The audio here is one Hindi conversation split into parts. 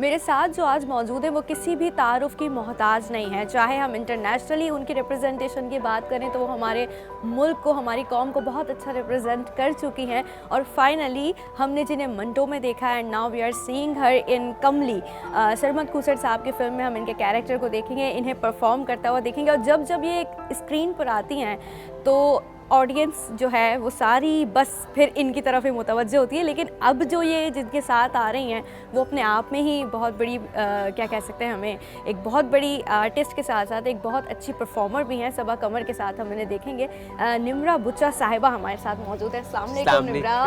मेरे साथ जो आज मौजूद है वो किसी भी तारुफ की मोहताज नहीं है। चाहे हम इंटरनेशनली उनकी रिप्रेजेंटेशन की बात करें तो वो हमारे मुल्क को, हमारी कौम को बहुत अच्छा रिप्रेजेंट कर चुकी हैं। और फाइनली हमने जिन्हें मंटो में देखा है, and now we are seeing her in Kamli. Sarmad खूसट साहब की फिल्म में हम इनके कैरेक्टर को देखेंगे, इन्हें परफॉर्म करता हुआ देखेंगे। और जब जब ये स्क्रीन पर आती हैं तो ऑडियंस जो है वो सारी बस फिर इनकी तरफ ही मुतवज्जह होती है। लेकिन अब जो ये जिनके साथ आ रही हैं वो अपने आप में ही बहुत बड़ी क्या कह सकते हैं, हमें एक बहुत बड़ी आर्टिस्ट के साथ साथ एक बहुत अच्छी परफॉर्मर भी हैं। सबा कमर के साथ हम इन्हें देखेंगे। निम्रा बुच्चा साहिबा हमारे साथ मौजूद है। अस्सलाम वालेकुम निम्रा,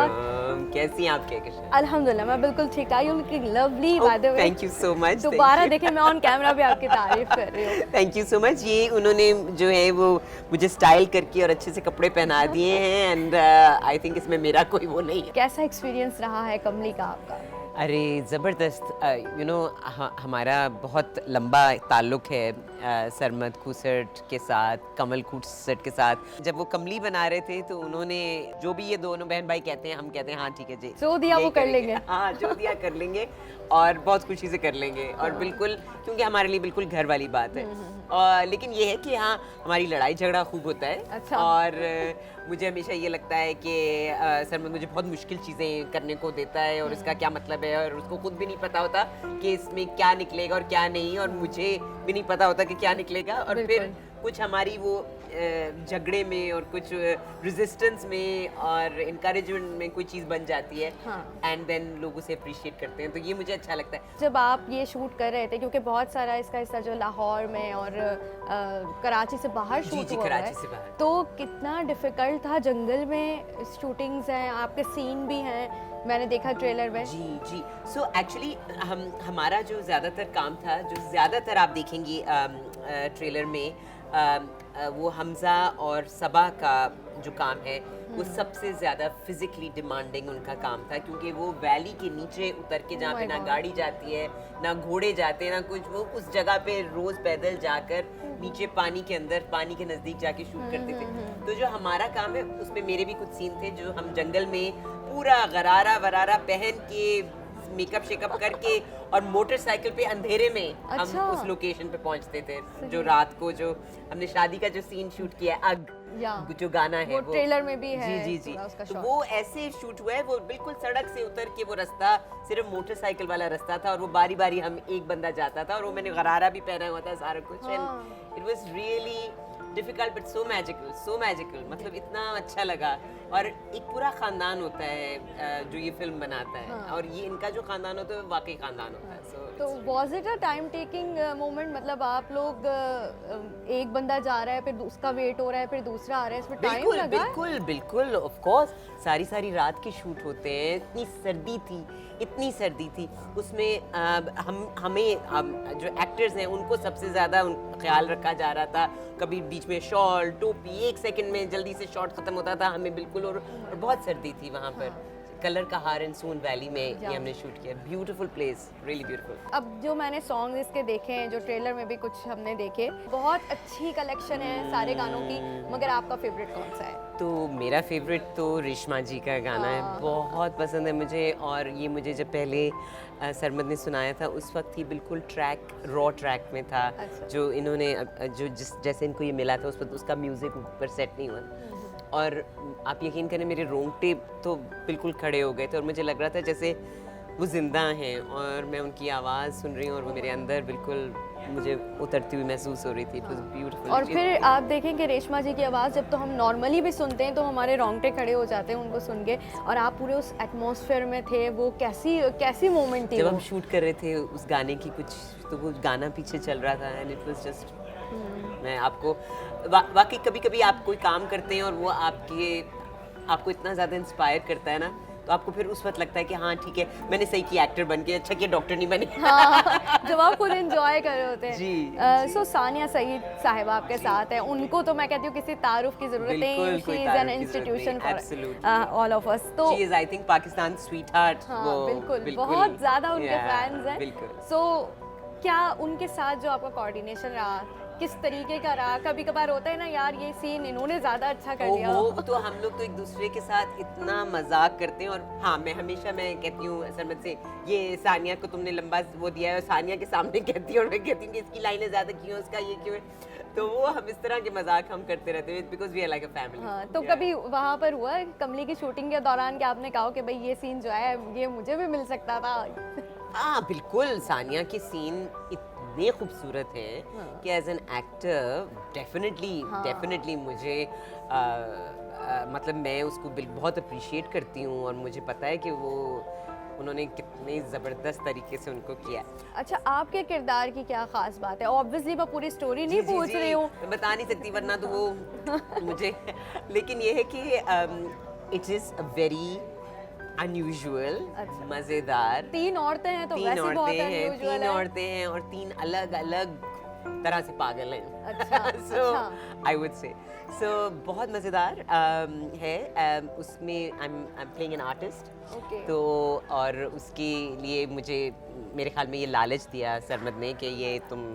कैसी हैं आप? अल्हम्दुलिल्लाह मैं बिल्कुल ठीक ठाक। You looking lovely by the way. Thank you so much. दोबारा देखें, मैं ऑन कैमरा भी आपकी तारीफ कर रही हूँ। Thank you so much. ये उन्होंने जो है वो मुझे स्टाइल करके और अच्छे से कपड़े पहना दिए हैं, एंड आई थिंक इसमें मेरा कोई वो नहीं है। कैसा एक्सपीरियंस रहा है कमली का आपका? अरे ज़बरदस्त। यू नो हमारा बहुत लंबा ताल्लुक़ है सरमद खूसट के साथ, कमल खूसट के साथ। जब वो कमली बना रहे थे तो उन्होंने जो भी ये दोनों बहन भाई कहते हैं, हम कहते हैं हाँ ठीक है जी, जो दिया वो कर लेंगे। हाँ जो दिया कर लेंगे और बहुत खुशी से कर लेंगे। और बिल्कुल, क्योंकि हमारे लिए बिल्कुल घर वाली बात है। और लेकिन ये है कि हाँ हमारी लड़ाई झगड़ा खूब होता है। अच्छा। और मुझे हमेशा ये लगता है कि सरमद मुझे बहुत मुश्किल चीज़ें करने को देता है और इसका क्या मतलब है, और उसको खुद भी नहीं पता होता कि इसमें क्या निकलेगा और क्या नहीं, और मुझे भी नहीं पता होता कि क्या निकलेगा। और फिर कुछ हमारी वो झगड़े में और कुछ रेजिस्टेंस में और इनकरेजमेंट में कोई चीज़ बन जाती है, एंड देन लोग उसे अप्रिशिएट करते हैं। तो ये मुझे अच्छा लगता है। जब आप ये शूट कर रहे थे, क्योंकि बहुत सारा इसका हिस्सा जो लाहौर में और कराची से बाहर शूट हुआ है, तो कितना डिफिकल्ट था? जंगल में शूटिंग्स हैं, आपके सीन भी हैं, मैंने देखा ट्रेलर में। जी जी। सो एक्चुअली हमारा जो ज़्यादातर काम था, जो ज़्यादातर आप देखेंगी ट्रेलर में, वो हमज़ा और सबा का जो काम है वो सबसे ज़्यादा फिज़िकली डिमांडिंग उनका काम था, क्योंकि वो वैली के नीचे उतर के, जहाँ पे ना गाड़ी जाती है ना घोड़े जाते हैं ना कुछ, वो उस जगह पे रोज़ पैदल जाकर नीचे पानी के अंदर, पानी के नज़दीक जाके शूट करते थे। तो जो हमारा काम है उसमें मेरे भी कुछ सीन थे जो हम जंगल में पूरा गरारा वरारा पहन के, मेकअप शेकअप करके और मोटरसाइकिल पे अंधेरे में हम उस लोकेशन पे पहुंचते थे। जो रात को जो हमने शादी का जो सीन शूट किया है, जो गाना है वो ट्रेलर में भी है। जी जी जी। तो वो ऐसे शूट हुआ है, वो बिल्कुल सड़क से उतर के, वो रास्ता सिर्फ मोटरसाइकिल वाला रास्ता था और वो बारी बारी हम एक बंदा जाता था, और वो मैंने गरारा भी पहना हुआ था, सारा कुछ। And it was really difficult but so magical, so magical. मतलब इतना अच्छा लगा। और एक पूरा ख़ानदान होता है जो ये फिल्म बनाता है, और ये इनका जो ख़ानदान होता है वो वाकई ख़ानदान होता है। तो was it a time taking moment? मतलब आप लोग एक बंदा जा रहा है, फिर उसका वेट हो रहा है, फिर दूसरा आ रहा है, इसमें टाइम लगा? बिल्कुल बिल्कुल, ऑफ कोर्स। सारी सारी रात के शूट होते हैं। इतनी सर्दी थी, इतनी सर्दी थी उसमें। हमें जो एक्टर्स हैं उनको सबसे ज़्यादा ख्याल रखा जा रहा था। कभी बीच में शॉल, टोपी, 1 सेकंड में जल्दी से शॉट ख़त्म होता था हमें बिल्कुल। और बहुत सर्दी थी वहाँ पर। कलर का हार एंड सून वैली में ये हमने शूट किया। Beautiful place, really beautiful. अब जो मैंने सॉन्ग इसके देखे हैं, जो ट्रेलर में भी कुछ हमने देखे, बहुत अच्छी कलेक्शन है सारे गानों की, मगर आपका फेवरेट कौन सा है? तो मेरा फेवरेट तो रेशमा जी का गाना है, बहुत पसंद है मुझे। और ये मुझे जब पहले सरमद ने सुनाया था उस वक्त ही बिल्कुल ट्रैक, रॉ ट्रैक में था। जो इन्होंने जो जैसे इनको ये मिला था उस वक्त उसका म्यूज़िक ऊपर सेट नहीं हुआ, और आप यकीन करें मेरे रोंगटे तो बिल्कुल खड़े हो गए थे, और मुझे लग रहा था जैसे वो जिंदा हैं और मैं उनकी आवाज़ सुन रही हूँ और वो मेरे अंदर बिल्कुल मुझे उतरती हुई महसूस हो रही थी। It was beautiful. और फिर आप देखें कि रेशमा जी की आवाज़ जब तो हम नॉर्मली भी सुनते हैं तो हमारे रोंगटे खड़े हो जाते हैं उनको सुन के, और आप पूरे उस एटमॉस्फेयर में थे। वो कैसी मोमेंट थी जब हम शूट कर रहे थे उस गाने की कुछ, तो वो गाना पीछे चल रहा था, एंड इट वाज जस्ट, मैं आपको वाकई कभी कभी आप कोई काम करते हैं और वो आपको इतना ज़्यादा इंस्पायर करता है ना, तो आपको फिर उस वक्त लगता है कि हाँ ठीक है मैंने सही किया, एक्टर बन के, अच्छा किया डॉक्टर नहीं बनी। हाँ, जब आप खुद एंजॉय कर रहे होते हैं। जी। सो सानिया सईद साहिबा आपके साथ हैं, उनको तो मैं कहती हूँ किसी तारुफ की जरूरत नहीं। She is an institution for all of us. तो she is I think Pakistan sweetheart. हाँ, बिल्कुल बहुत ज़्यादा उनके फैंस हैं। सो क्या उनके साथ जो आपका कोऑर्डिनेशन रहा, किस तरीके का रहा? कभी कभार होता है ना यार, ये सीन इन्होंने ज्यादा अच्छा कर दिया। वो तो हम लोग तो एक दूसरे के साथ इतना मजाक करते हैं। और हाँ, मैं कहती हूँ सरमद से, ये सानिया को तुमने लंबा वो दिया है, और सानिया के सामने कहती है, और मैं कहती हूँ कि इसकी लाइनें ज्यादा क्यों है, उसका ये क्यों है। तो वो हम इस तरह के मजाक हम करते रहते हैं, because we are like a family. हाँ, तो कभी वहाँ पर हुआ कमली की शूटिंग के दौरान कि आपने कहा कि भाई ये सीन जो है ये मुझे भी मिल सकता था? हाँ बिल्कुल, सानिया के सीन इतने खूबसूरत हैं कि एज एन एक्टर डेफिनेटली मुझे मतलब मैं उसको बहुत अप्रिशिएट करती हूँ, और मुझे पता है कि वो उन्होंने कितने ज़बरदस्त तरीके से उनको किया। अच्छा, आपके किरदार की क्या खास बात है? ऑब्वियसली मैं पूरी स्टोरी नहीं पूछ रही हूँ, मैं बता नहीं सकती वरना तो वो मुझे लेकिन ये है कि it is a very unusual, मज़ेदार। 3 औरतें हैं तो वैसे बहुत अनयूजुअल है। 3 औरतें हैं और 3 अलग-अलग तरह से पागल हैं। अच्छा, सो आई वुड से बहुत मज़ेदार है। उसमें I am playing an artist. तो और उसके लिए मुझे मेरे ख्याल में ये लालच दिया सरमद ने कि ये तुम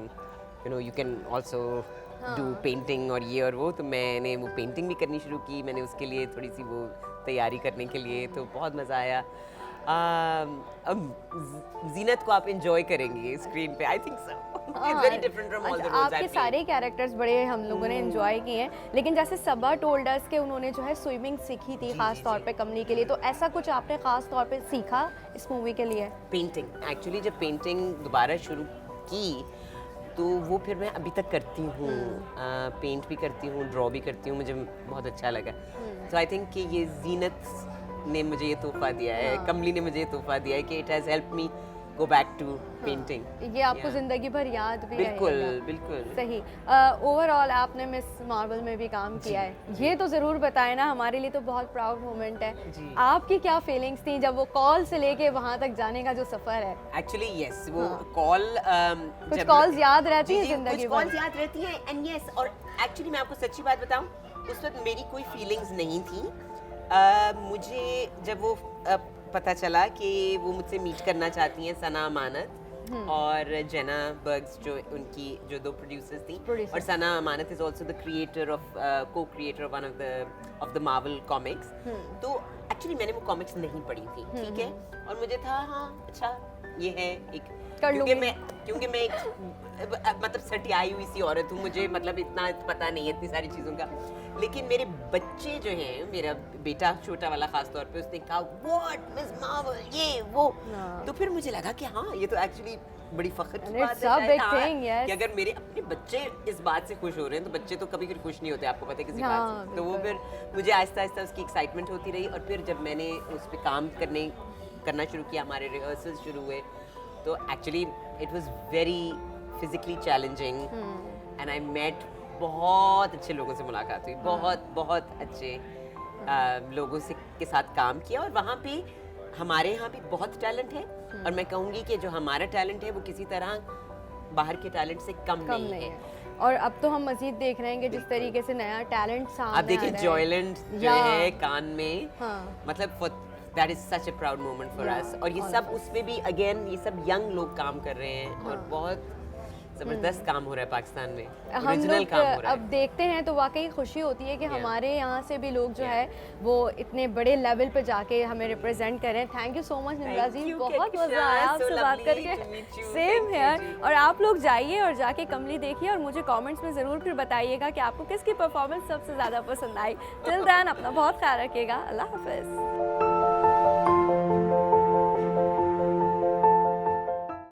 you can also do painting और ये और वो। तो मैंने वो पेंटिंग भी करनी शुरू की, मैंने उसके लिए थोड़ी सी वो तैयारी करने के लिए, तो बहुत मज़ा आया। अब जीनत को आप एंजॉय करेंगे स्क्रीन पे, I think so. It's very different from all the roles I play. आपके सारे कैरेक्टर्स बड़े हम लोगों ने एंजॉय किए हैं, लेकिन जैसे सबा टोल्ड अस के उन्होंने जो है स्विमिंग सीखी थी खास तौर पे कमली के लिए, तो ऐसा कुछ आपने खास तौर पे सीखा इस मूवी के लिए? पेंटिंग, एक्चुअली जब पेंटिंग दोबारा शुरू की तो वो फिर मैं अभी तक करती हूँ। पेंट भी करती हूँ, ड्रॉ भी करती हूँ, मुझे बहुत अच्छा लगा। तो आई थिंक कि ये जीनत ने मुझे ये तोहफा दिया है, कमली ने मुझे ये तोहफा दिया है कि it has helped me go back to painting. ये आपको जिंदगी भर याद भी बिल्कुल रहेगा। बिल्कुल सही। ओवरऑल आपने मिस मार्वल में भी काम किया है, ये तो ज़रूर बताएं ना, हमारे लिए तो बहुत प्राउड मोमेंट है। आपकी क्या फीलिंग्स थी जब वो कॉल से लेके वहाँ तक जाने का जो सफ़र है? एक्चुअली यस, वो कॉल कुछ कॉल्स याद रहती है जिंदगी भर? कॉल्स याद रहती हैं एंड यस। और एक्चुअली मैं आपको सच्ची बात बताऊं, उस वक्त मेरी कोई फीलिंग्स नहीं थी। मुझे जब वो पता चला कि वो मुझसे मीट करना चाहती हैं सना अमानत और जेना बर्ग्स, जो उनकी जो 2 प्रोड्यूसर्स थी, और Sana Amanat is also the creator of co-creator of one of the Marvel comics. तो एक्चुअली मैंने वो कॉमिक्स नहीं पढ़ी थी, ठीक है, और मुझे था हाँ अच्छा ये है एक, क्योंकि मैं एक मतलब सटियाई हुई सी औरत हूँ, मुझे मतलब इतना पता नहीं है इतनी सारी चीज़ों का। लेकिन मेरे बच्चे जो हैं, मेरा बेटा छोटा वाला खास तौर पे, उसने कहा व्हाट मिस मार्वल ये वो। तो फिर मुझे लगा कि हाँ ये तो एक्चुअली बड़ी फख्र की बात है कि अगर मेरे अपने बच्चे इस बात से खुश हो रहे हैं, तो बच्चे तो कभी खुश नहीं होते, आपको पता है किसी बात से। तो वो फिर मुझे आहिस्ता आहिस्ता उसकी एक्साइटमेंट होती रही, और फिर जब मैंने उस पर काम करना शुरू किया, हमारे रिहर्सल्स शुरू हुए, तो actually it was very physically challenging and I met बहुत अच्छे लोगों से मुलाकात हुई, बहुत अच्छे लोगों से के साथ काम किया। और वहाँ पे हमारे यहाँ भी बहुत टैलेंट है, और मैं कहूँगी कि जो हमारा टैलेंट है वो किसी तरह बाहर के टैलेंट से कम नहीं है। और अब तो हम मजीद देख रहे हैं कि जिस तरीके से नया टैलेंट सामने आप देखिए जॉयलैंड जो है कान में, मतलब that is such a proud moment for us. और ये सब उसमें भी अगेन ये सब यंग लोग काम कर रहे हैं, और बहुत जबरदस्त काम हो रहा है पाकिस्तान में, ओरिजिनल काम हो रहा है। अब देखते हैं तो वाकई खुशी होती है कि हमारे यहाँ से भी लोग जो है वो इतने बड़े लेवल पे जाके हमें रिप्रेजेंट कर रहे हैं। Thank you so much Nimra ji, बहुत मजा आया आपसे बात करके। Same here. और आप लोग जाइए और जाके कमली देखिए, और मुझे कमेंट्स में ज़रूर फिर बताइएगा कि आपको किसकी परफॉर्मेंस सबसे ज़्यादा पसंद आई। टिल देन अपना बहुत ख्याल रखिएगा। अल्लाह हाफिज़।